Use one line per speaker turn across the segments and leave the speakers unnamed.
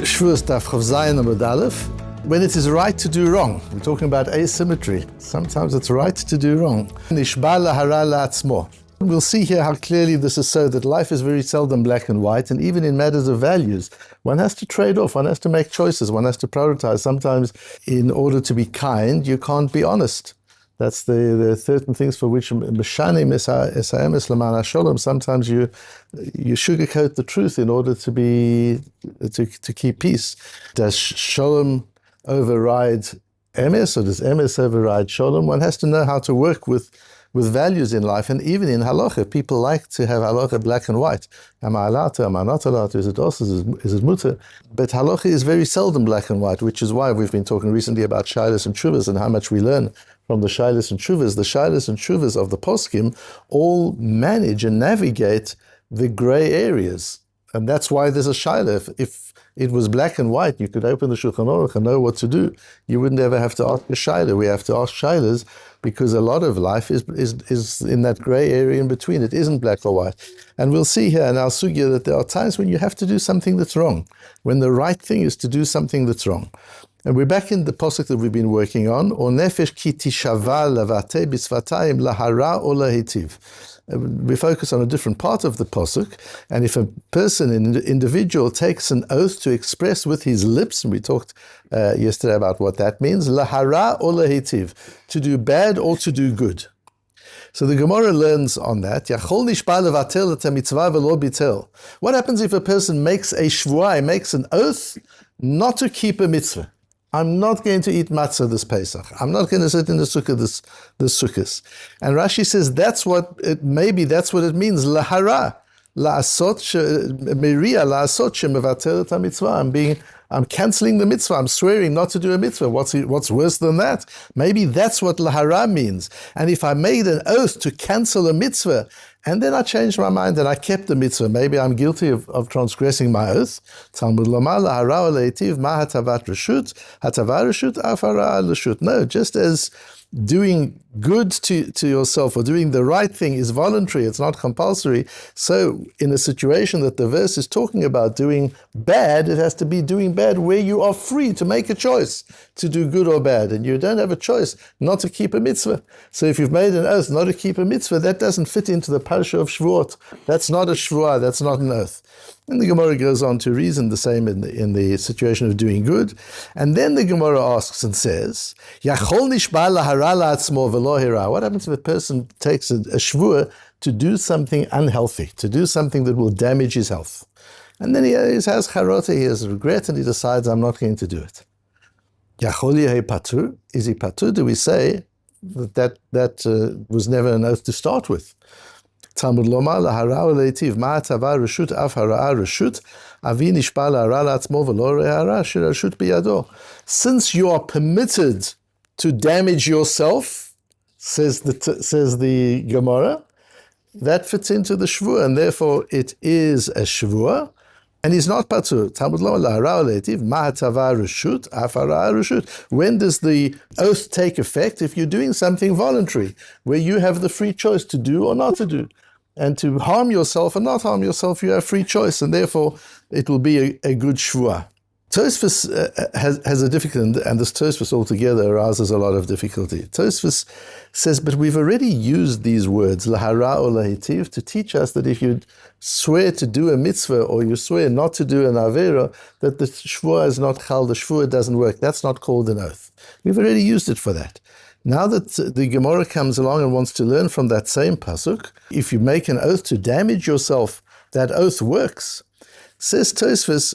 Shavuos Daf Zayin Amud Aleph. When it is right to do wrong, we're talking about asymmetry. Sometimes it's right to do wrong. Nishb'a להרע לעצמו. We'll see here how clearly this is so, that life is very seldom black and white, and even in matters of values, one has to trade off, one has to make choices, one has to prioritize. Sometimes, in order to be kind, you can't be honest. That's the certain things for which sometimes you sugarcoat the truth in order to keep peace. Does shalom override emes, or does emes override shalom? One has to know how to work with values in life, and even in halacha, people like to have halacha black and white. Am I allowed to? Am I not allowed to? Is it also? Is it mutter? But halacha is very seldom black and white, which is why we've been talking recently about shilas and tshuvas and how much we learn from the shilas and tshuvas. The shilas and tshuvas of the poskim all manage and navigate the gray areas, and that's why there's a shilah. If it was black and white, you could open the Shulchan Aruch and know what to do. You wouldn't ever have to ask a shilah. We have to ask shilas because a lot of life is in that gray area in between. It isn't black or white. And we'll see here in our sugya that there are times when you have to do something that's wrong, when the right thing is to do something that's wrong. And we're back in the pasuk that we've been working on. O nefesh ki tishava lavate bisvatayim lahara o lahitiv. We focus on a different part of the pasuk, and if a person, an individual, takes an oath to express with his lips, and we talked yesterday about what that means, lahara or lahitiv, to do bad or to do good. So the Gemara learns on that. What happens if a person makes a shvuah, makes an oath not to keep a mitzvah? I'm not going to eat matzah this Pesach. I'm not going to sit in the sukkah this sukkahs. And Rashi says maybe that's what it means. Lahara, la'asot meriah, la'asot shemevatel et mitzvah. I'm canceling the mitzvah. I'm swearing not to do a mitzvah. What's worse than that? Maybe that's what lahara means. And if I made an oath to cancel a mitzvah, and then I changed my mind and I kept the mitzvah, maybe I'm guilty of transgressing my oath. Talmud lomar lahara leitiv ma hatavat reshut, hatavat reshut afara reshut. No, just as doing good to yourself or doing the right thing is voluntary, it's not compulsory. So in a situation that the verse is talking about doing bad, it has to be doing bad where you are free to make a choice to do good or bad, and you don't have a choice not to keep a mitzvah. So if you've made an oath not to keep a mitzvah, that doesn't fit into the parasha of Shevuot. That's not a shvuah, that's not an oath. And the Gemara goes on to reason the same in the situation of doing good. And then the Gemara asks and says, Yachol nishb'a lahara la'atzmo v'lo hira. What happens if a person takes a shvuah to do something unhealthy, to do something that will damage his health? And then he has charota, he has regret, and he decides, I'm not going to do it. Yachol yehei patur. Is he patur? Do we say that was never an oath to start with? Talmud lomar lahara leitiv ma hatava reshut af hara reshut avi nishb'a lahara la'atzmo v'lo hara shirashut biyado. Since you are permitted to damage yourself, says the Gemara, that fits into the shvuah, and therefore it is a shvuah, and he's not patur. Talmud lomar lahara leitiv ma hatava reshut af hara reshut. When does the oath take effect? If you're doing something voluntary, where you have the free choice to do or not to do. And to harm yourself or not harm yourself, you have free choice, and therefore it will be a good shvuah. Tosfos has a difficulty, and this Tosfos altogether arouses a lot of difficulty. Tosfos says, but we've already used these words, lahara or lahitiv, to teach us that if you swear to do a mitzvah or you swear not to do an avera, that the shvuah is not chal, the shvuah doesn't work. That's not called an oath. We've already used it for that. Now that the Gemara comes along and wants to learn from that same pasuk, if you make an oath to damage yourself, that oath works. Says Tosfos,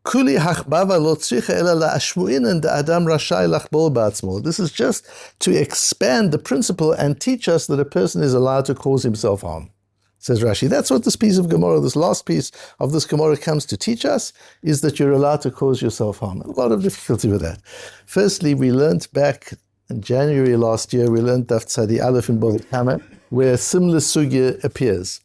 Kuli hachbava lo tzricha ela la'ashmu'inan da'adam rashai lachbol ba'atzmo. This is just to expand the principle and teach us that a person is allowed to cause himself harm. Says Rashi, that's what this piece of Gemara, this last piece of this Gemara comes to teach us, is that you're allowed to cause yourself harm. A lot of difficulty with that. Firstly, we learned back in January last year, we learned Daf Tzadi Aleph in Bava Kama, where a similar sugya appears.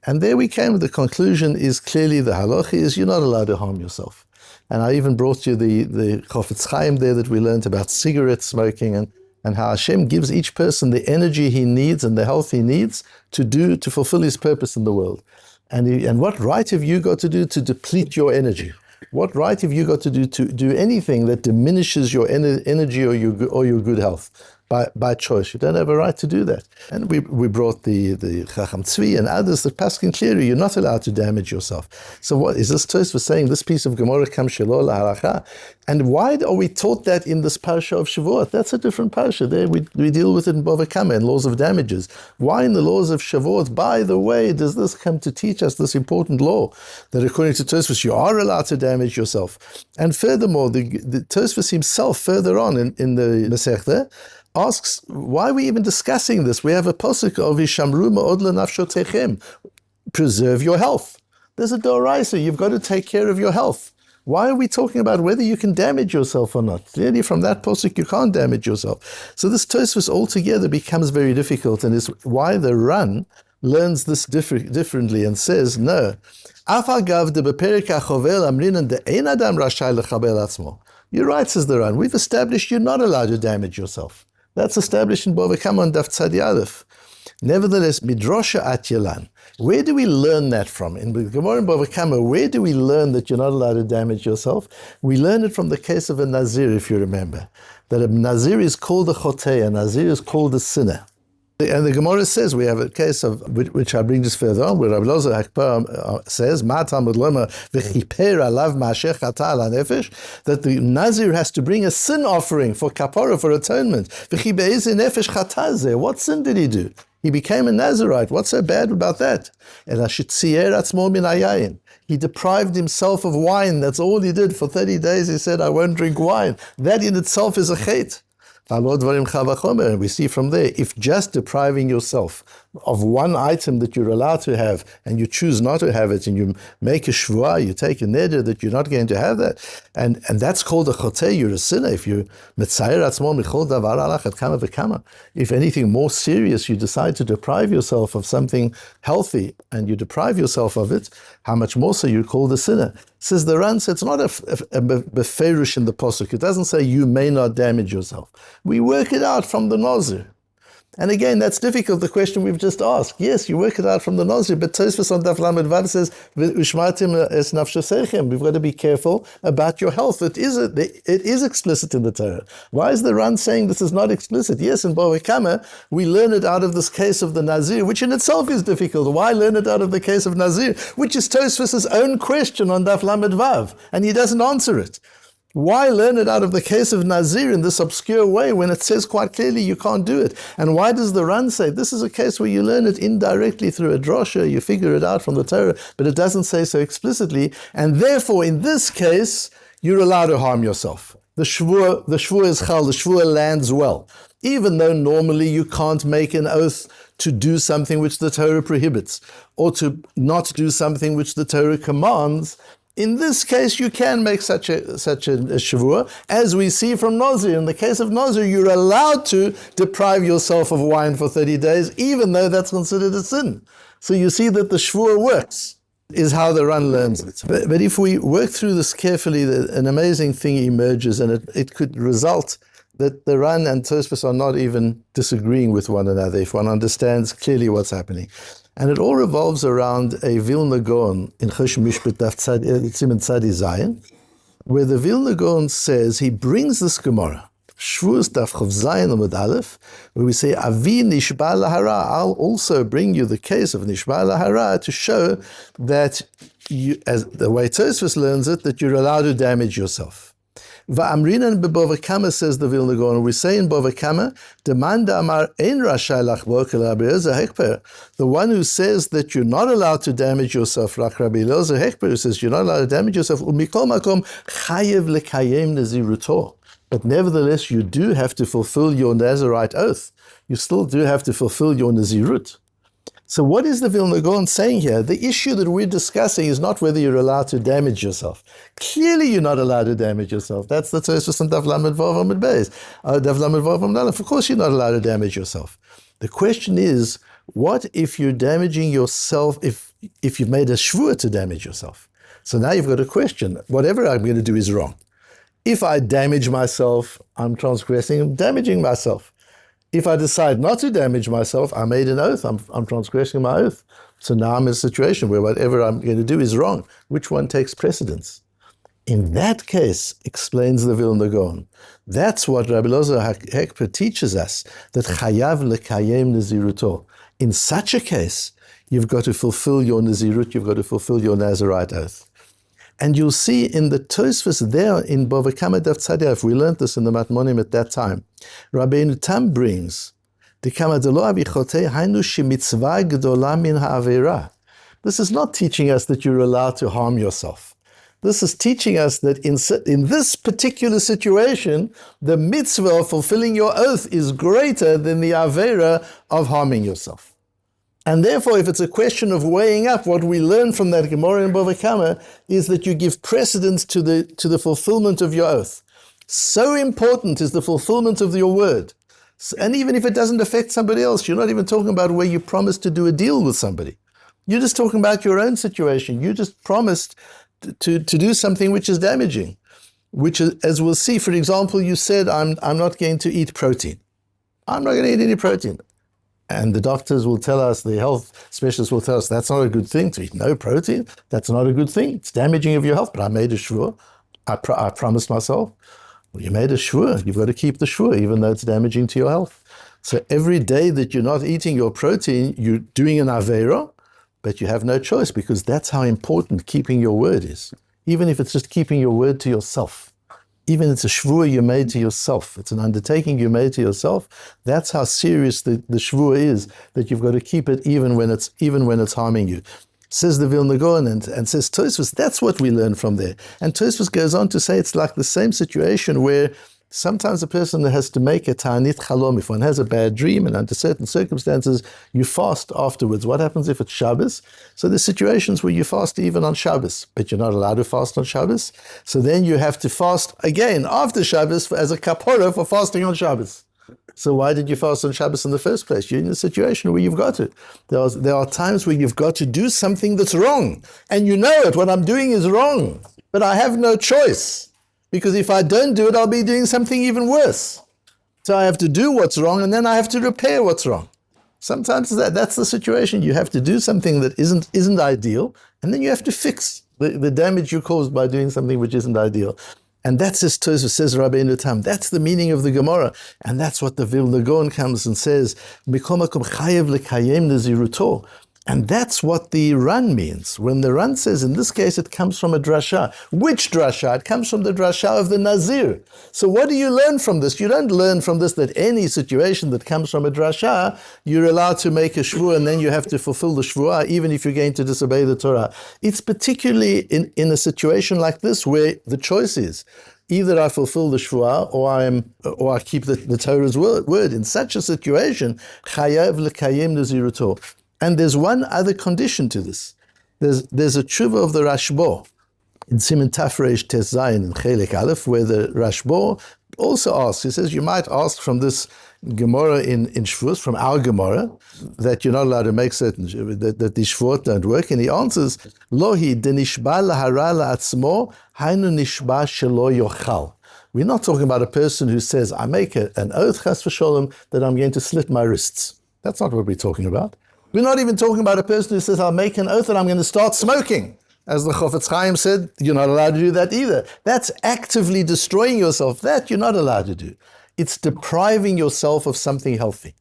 And there we came to the conclusion is clearly the halacha is you're not allowed to harm yourself. And I even brought you the Chofetz Chaim there that we learned about cigarette smoking and how Hashem gives each person the energy he needs and the health he needs to fulfill his purpose in the world. And what right have you got to do to deplete your energy? What right have you got to do anything that diminishes your energy or your good health? By choice. You don't have a right to do that. And we brought the Chacham Tzvi and others that paskin clearly, you're not allowed to damage yourself. So what is this Tosfos saying? This piece of Gemara comes shelo l'halacha. And why are we taught that in this parsha of Shevuot? That's a different parsha. There we deal with it in Bava Kama and laws of damages. Why in the laws of Shevuot, by the way, does this come to teach us this important law? That according to Tosfos, you are allowed to damage yourself. And furthermore, the Tosfos himself further on in the Masechta asks, why are we even discussing this? We have a posuk of Hishamru ma'od lenafshotechem. Preserve your health. There's a doraisa. You've got to take care of your health. Why are we talking about whether you can damage yourself or not? Clearly from that posuk you can't damage yourself. So this Tosfos altogether becomes very difficult, and is why the Ran learns this differently and says, no. You're right, says the Ran. We've established you're not allowed to damage yourself. That's established in Bava Kama and Daf Tzadi Aleph. Nevertheless, Midrosha at Yelan. Where do we learn that from? In the Gemara and Bava Kama, where do we learn that you're not allowed to damage yourself? We learn it from the case of a Nazir, if you remember. That a Nazir is called a Chotei, a Nazir is called a sinner. And the Gemara says, we have a case of, which I bring just further on, where Rabbi Lapin says, Ma Talmud loma v'chiper alav ma'asher chata ala nefesh, that the Nazir has to bring a sin offering for kapara, for atonement. V'chi be'ezeh nefesh chata zeh. What sin did he do? He became a Nazirite. What's so bad about that? Ela shitzier atzmo min hayayin. He deprived himself of wine. That's all he did. For 30 days he said, I won't drink wine. That in itself is a chet. And we see from there, if just depriving yourself of one item that you're allowed to have, and you choose not to have it, and you make a shvuah, you take a neder that you're not going to have that, and that's called a chotei, you're a sinner. If you metzayer atzmo michol davar alach at kama v'kama, if anything more serious, you decide to deprive yourself of something healthy, and you deprive yourself of it, how much more so you're called a sinner. Says the Ran, so it's not a beferish in the posuk. It doesn't say you may not damage yourself. We work it out from the Nazir. And again, that's difficult, the question we've just asked. Yes, you work it out from the Nazir, but Tosfos on Daf Lamed Vav says, Ushmartim es nafshosechem. We've got to be careful about your health. It is explicit in the Torah. Why is the Ran saying this is not explicit? Yes, in Bava Kama, we learn it out of this case of the Nazir, which in itself is difficult. Why learn it out of the case of Nazir? Which is Tosfos' own question on Daf Lamed Vav, and he doesn't answer it. Why learn it out of the case of Nazir in this obscure way when it says quite clearly you can't do it? And why does the Ran say this is a case where you learn it indirectly through a drosha, you figure it out from the Torah, but it doesn't say so explicitly, and therefore in this case you're allowed to harm yourself. The shvuah is chal, the shvuah lands well. Even though normally you can't make an oath to do something which the Torah prohibits, or to not do something which the Torah commands, in this case, you can make such a shavua, as we see from Nazir. In the case of Nazir, you're allowed to deprive yourself of wine for 30 days, even though that's considered a sin. So you see that the shvua works, is how the Ran learns it. But if we work through this carefully, an amazing thing emerges, and it could result that the Ran and Tosfos are not even disagreeing with one another, if one understands clearly what's happening. And it all revolves around a Vilna Gaon in Choshen Mishpat Daf Siman Tzadi Zayin, where the Vilna Gaon says, he brings this Gemara, Shvuos Daf Chav Zayin Amud Aleph, where we say, Avi nishb'a להרע. I'll also bring you the case of nishb'a להרע to show that, you, as the way Tosfos learns it, that you're allowed to damage yourself. Va'amrinan b'Bava Kama, says the Vilna Gaon. We say in Bava Kama, Demanda Amar ein rashay lachbo k'Rabbi Eliezer hekper. The one who says that you're not allowed to damage yourself, like Rabbi Eliezer hekper, who says you're not allowed to damage yourself, u'mikol makom chayev lekayem neziruto. But nevertheless, you do have to fulfill your Nazirite oath. You still do have to fulfill your Nazirut. So what is the Vilna Gaon saying here? The issue that we're discussing is not whether you're allowed to damage yourself. Clearly you're not allowed to damage yourself. That's the Tosfos and Daf Lamed Vav Amud Beis. Daf Lamed Vav Amud Aleph. Of course you're not allowed to damage yourself. The question is, what if you're damaging yourself, if you've made a shvuah to damage yourself? So now you've got a question. Whatever I'm going to do is wrong. If I damage myself, I'm transgressing, I'm damaging myself. If I decide not to damage myself, I made an oath, I'm transgressing my oath. So now I'm in a situation where whatever I'm going to do is wrong. Which one takes precedence? In that case, explains the Vilna Gaon, that's what Rabbi Lozer Hekper teaches us, that chayav lekayem neziruto. In such a case, you've got to fulfill your nezirut, you've got to fulfill your Nazirite oath. And you'll see in the Tosfos there in Bava Kama Daf Tzadif, we learned this in the Matmonim at that time, Rabbi Tam brings, this is not teaching us that you're allowed to harm yourself. This is teaching us that in this particular situation, the mitzvah of fulfilling your oath is greater than the avera of harming yourself. And therefore, if it's a question of weighing up, what we learn from that Gemara in Bava Kama is that you give precedence to the fulfillment of your oath. So important is the fulfillment of your word. And even if it doesn't affect somebody else, you're not even talking about where you promised to do a deal with somebody. You're just talking about your own situation. You just promised to do something which is damaging, which is, as we'll see, for example, you said, I'm not going to eat protein. I'm not going to eat any protein. And the doctors will tell us, the health specialists will tell us, that's not a good thing to eat no protein. That's not a good thing. It's damaging of your health. But I made a shvur. I promised myself. Well, you made a shvur. You've got to keep the shvur, even though it's damaging to your health. So every day that you're not eating your protein, you're doing an avera, but you have no choice, because that's how important keeping your word is. Even if it's just keeping your word to yourself. Even if it's a shvur you made to yourself. It's an undertaking you made to yourself. That's how serious the shvur is, that you've got to keep it even when it's harming you. Says the Vilna Gaon and says Tosfos, that's what we learn from there. And Tosfos goes on to say it's like the same situation where sometimes a person has to make a ta'anit chalom. If one has a bad dream and under certain circumstances, you fast afterwards. What happens if it's Shabbos? So there's situations where you fast even on Shabbos, but you're not allowed to fast on Shabbos. So then you have to fast again after Shabbos as a kapora for fasting on Shabbos. So why did you fast on Shabbos in the first place? You're in a situation where you've got to. There are times where you've got to do something that's wrong. And you know it, what I'm doing is wrong. But I have no choice. Because if I don't do it, I'll be doing something even worse. So I have to do what's wrong, and then I have to repair what's wrong. Sometimes that's the situation. You have to do something that isn't ideal, and then you have to fix the damage you caused by doing something which isn't ideal. And that's his Tosfos, says Rabbi Tam. That's the meaning of the Gemara. And that's what the Vilna Gaon comes and says, Mikol makom chayev lekayem neziruto. And that's what the Ran means. When the Ran says, in this case, it comes from a drasha. Which drasha? It comes from the drasha of the Nazir. So what do you learn from this? You don't learn from this that any situation that comes from a drasha, you're allowed to make a shvua and then you have to fulfill the shvua, even if you're going to disobey the Torah. It's particularly in a situation like this where the choice is, either I fulfill the shvua or I keep the Torah's word. In such a situation, chayav lekayem neziruto. And there's one other condition to this. There's a tshuva of the Rashbo in Siman Tafresh Tes Zayin in Chelek Aleph, where the Rashbo also asks, he says, you might ask from this Gemara in Shavuot, from our Gemara, that you're not allowed to make certain, that the Shavuot don't work. And he answers, Lohi de nishba להרע לעצמו, haynu nishba shelo yochal. We're not talking about a person who says, I make an oath, chas v'sholem, that I'm going to slit my wrists. That's not what we're talking about. We're not even talking about a person who says, I'll make an oath that I'm going to start smoking. As the Chofetz Chaim said, you're not allowed to do that either. That's actively destroying yourself. That you're not allowed to do. It's depriving yourself of something healthy.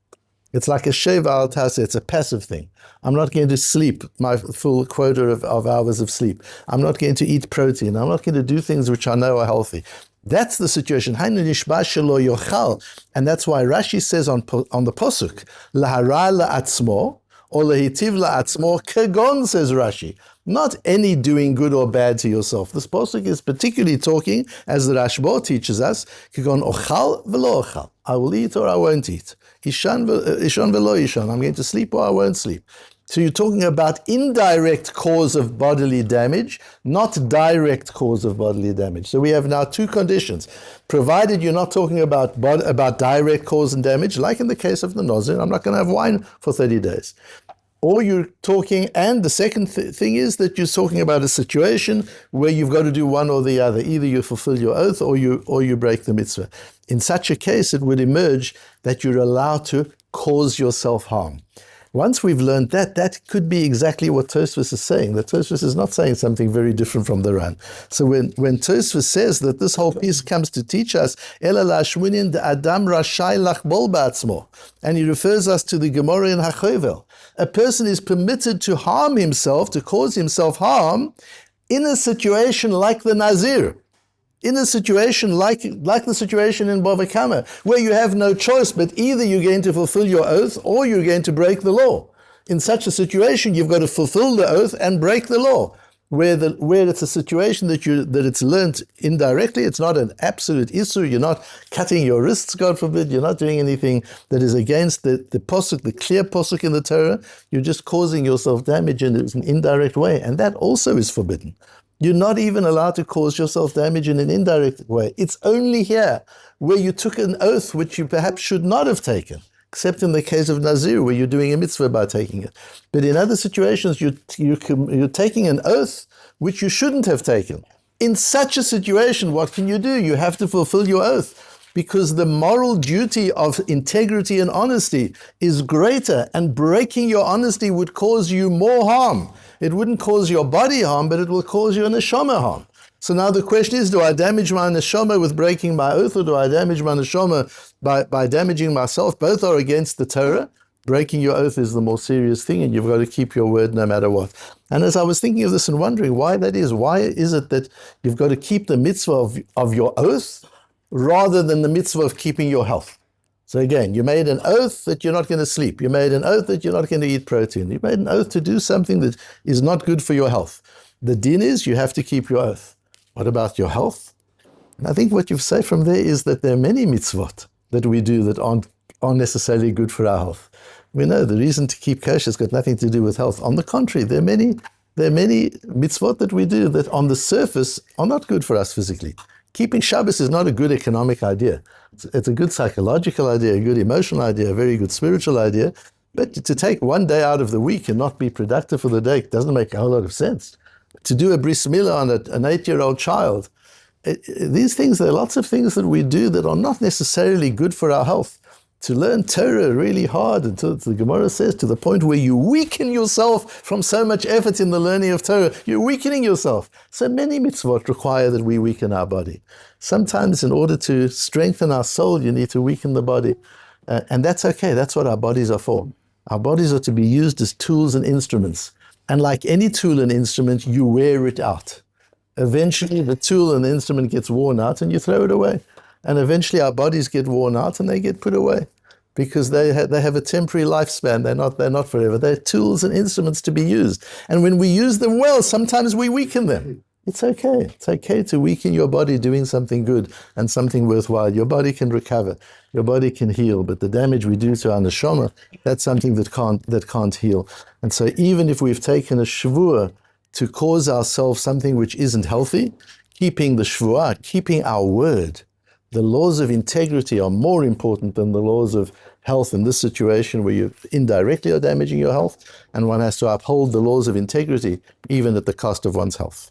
It's like a sheva al tase, it's a passive thing. I'm not going to sleep my full quota of hours of sleep. I'm not going to eat protein. I'm not going to do things which I know are healthy. That's the situation. And that's why Rashi says on the Posuk, להרע לעצמו, or lehitiv la'atzmo kegon, says Rashi. Not any doing good or bad to yourself. This pasuk is particularly talking, as the Rashbo teaches us, kegon ochal v'lo ochal. I will eat or I won't eat. Ishan v'lo ishan. I'm going to sleep or I won't sleep. So you're talking about indirect cause of bodily damage, not direct cause of bodily damage. So we have now two conditions. Provided you're not talking about direct cause and damage, like in the case of the Nazir, I'm not going to have wine for 30 days. Or you're talking, and the second thing is that you're talking about a situation where you've got to do one or the other. Either you fulfill your oath or you break the mitzvah. In such a case, it would emerge that you're allowed to cause yourself harm. Once we've learned that, that could be exactly what Tosfos is saying. The Tosfos is not saying something very different from the Ran. So when Tosfos says that this whole piece comes to teach us, Ela lashmunin de Adam rashai lachbol ba'atzmo, and he refers us to the Gemara in HaChovel. A person is permitted to harm himself, to cause himself harm, in a situation like the Nazir. In a situation like the situation in Bava Kama, where you have no choice, but either you're going to fulfill your oath or you're going to break the law. In such a situation, you've got to fulfill the oath and break the law. Where it's a situation that it's learnt indirectly, it's not an absolute issur. You're not cutting your wrists, God forbid. You're not doing anything that is against the posuk, the clear posuk in the Torah. You're just causing yourself damage in an indirect way, and that also is forbidden. You're not even allowed to cause yourself damage in an indirect way. It's only here where you took an oath which you perhaps should not have taken, except in the case of Nazir, where you're doing a mitzvah by taking it. But in other situations, you're taking an oath which you shouldn't have taken. In such a situation, what can you do? You have to fulfill your oath, because the moral duty of integrity and honesty is greater, and breaking your honesty would cause you more harm. It wouldn't cause your body harm, but it will cause your neshama harm. So now the question is, do I damage my neshama with breaking my oath, or do I damage my neshama by damaging myself? Both are against the Torah. Breaking your oath is the more serious thing, and you've got to keep your word no matter what. And as I was thinking of this and wondering why that is, why is it that you've got to keep the mitzvah of your oath rather than the mitzvah of keeping your health? So again, you made an oath that you're not going to sleep. You made an oath that you're not going to eat protein. You made an oath to do something that is not good for your health. The din is you have to keep your oath. What about your health? And I think what you say from there is that there are many mitzvot that we do that aren't necessarily good for our health. We know the reason to keep kosher has got nothing to do with health. On the contrary, there are many mitzvot that we do that on the surface are not good for us physically. Keeping Shabbos is not a good economic idea. It's a good psychological idea, a good emotional idea, a very good spiritual idea. But to take one day out of the week and not be productive for the day doesn't make a whole lot of sense. To do a bris milah on an 8-year-old child, these things, there are lots of things that we do that are not necessarily good for our health. To learn Torah really hard, until the Gemara says, to the point where you weaken yourself from so much effort in the learning of Torah. You're weakening yourself. So many mitzvot require that we weaken our body. Sometimes in order to strengthen our soul, you need to weaken the body. And that's okay. That's what our bodies are for. Our bodies are to be used as tools and instruments. And like any tool and instrument, you wear it out. Eventually, the tool and the instrument gets worn out and you throw it away. And eventually our bodies get worn out and they get put away, because they have a temporary lifespan. They're not forever. They're tools and instruments to be used. And when we use them well, sometimes we weaken them. It's okay. It's okay to weaken your body doing something good and something worthwhile. Your body can recover. Your body can heal. But the damage we do to our neshama, that's something that can't heal. And so even if we've taken a shvuah to cause ourselves something which isn't healthy, keeping the shvuah, keeping our word, the laws of integrity are more important than the laws of health in this situation where you indirectly are damaging your health, and one has to uphold the laws of integrity even at the cost of one's health.